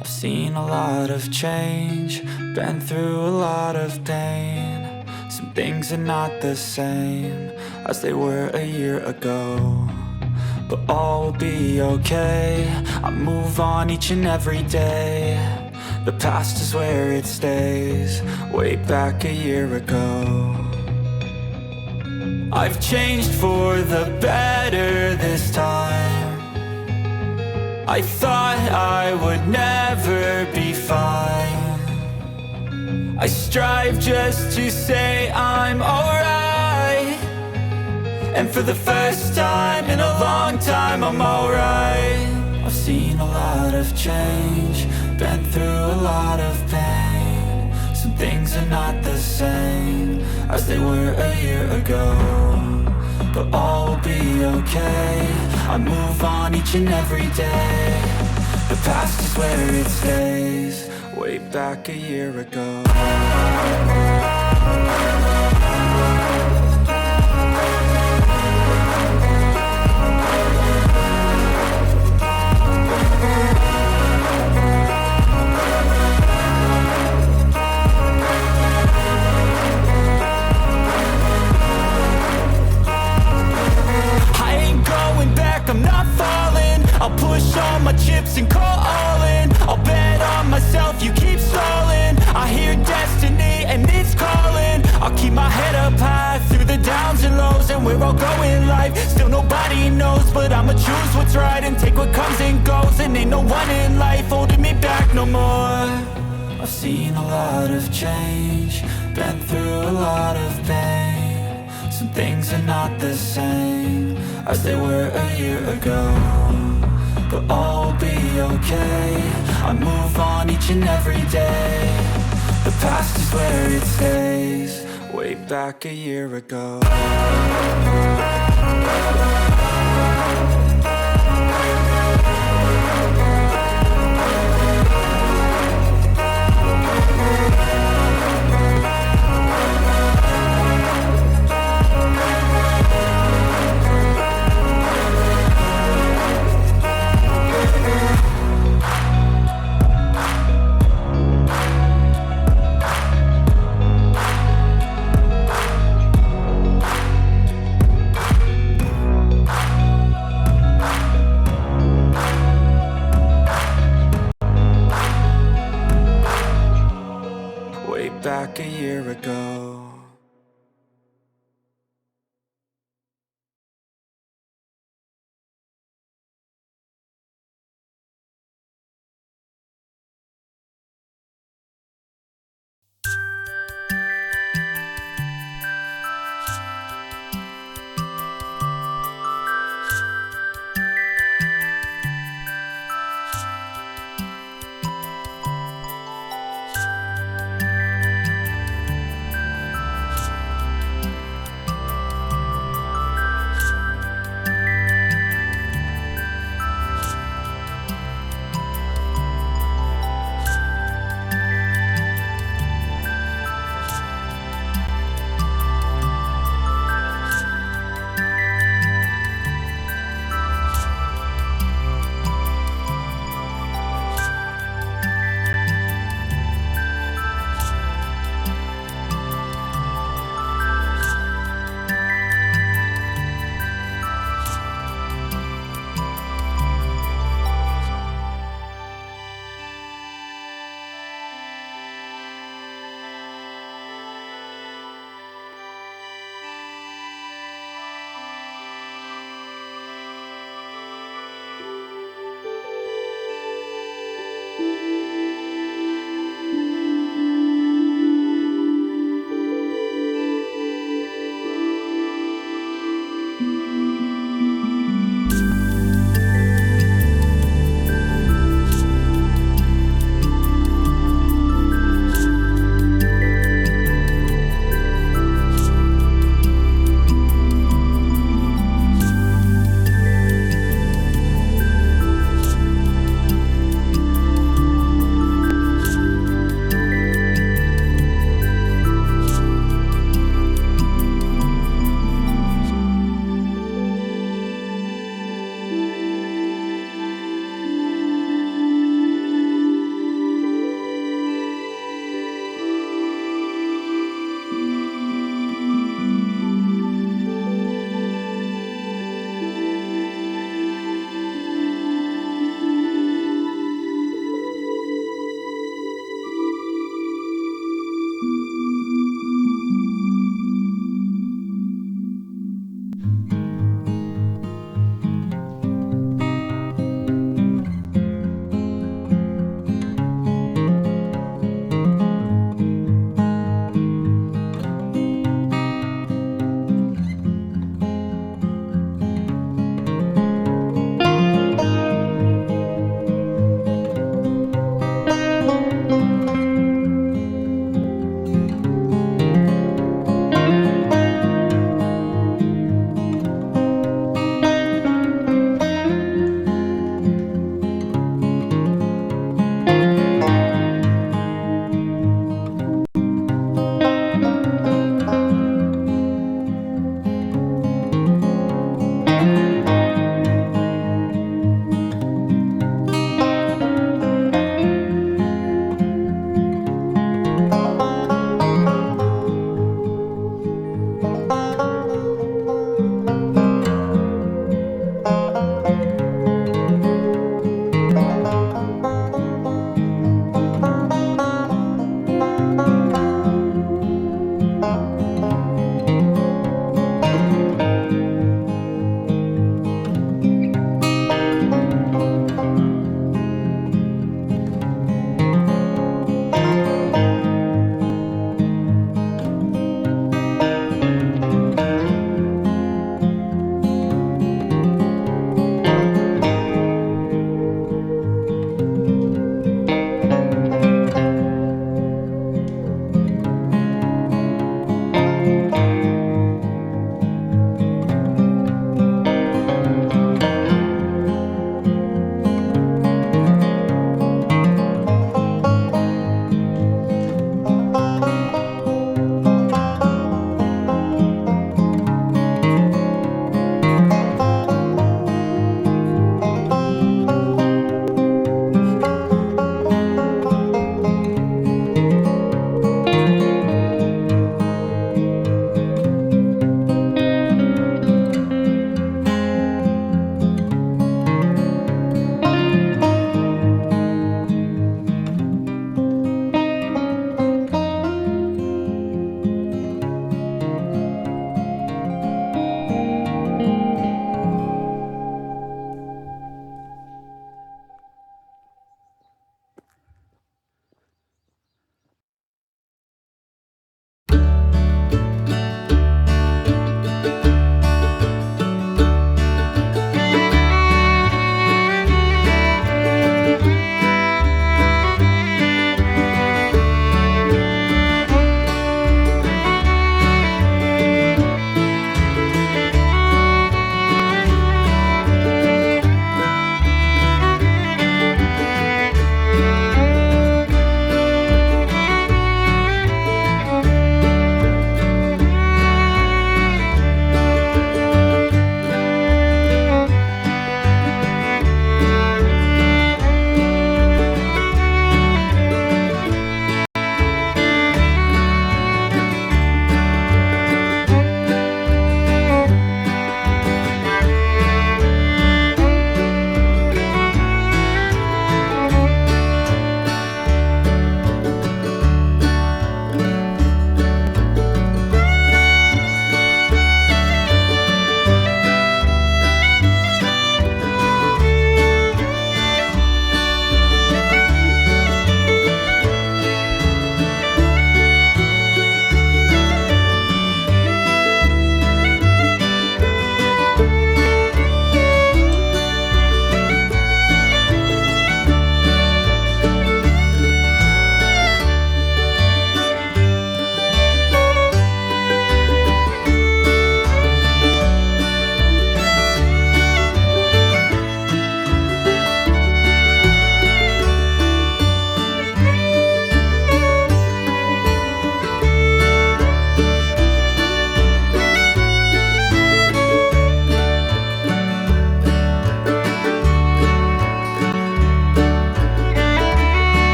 I've seen a lot of change, been through a lot of pain. Some things are not the same as they were a year ago, but all will be okay. I move on each and every day. The past is where it stays, way back a year ago. I've changed for the better this time. I thought I would never be fine. I strive just to say I'm alright, and for the first time in a long time I'm alright. I've seen a lot of change, been through a lot of pain. Some things are not the same as they were a year ago, but all will be okay. I move on each and every day. The past is where it stays, way back a year ago. I'm not falling, I'll push all my chips and call all in. I'll bet on myself, you keep stalling. I hear destiny and it's calling. I'll keep my head up high through the downs and lows, and where I'll go in life, still nobody knows. But I'ma choose what's right and take what comes and goes, and ain't no one in life holding me back no more. I've seen a lot of change, been through a lot of pain. Some things are not the same as they were a year ago, but all will be okay. I move on each and every day. The past is where it stays, way back a year ago. Back a year ago.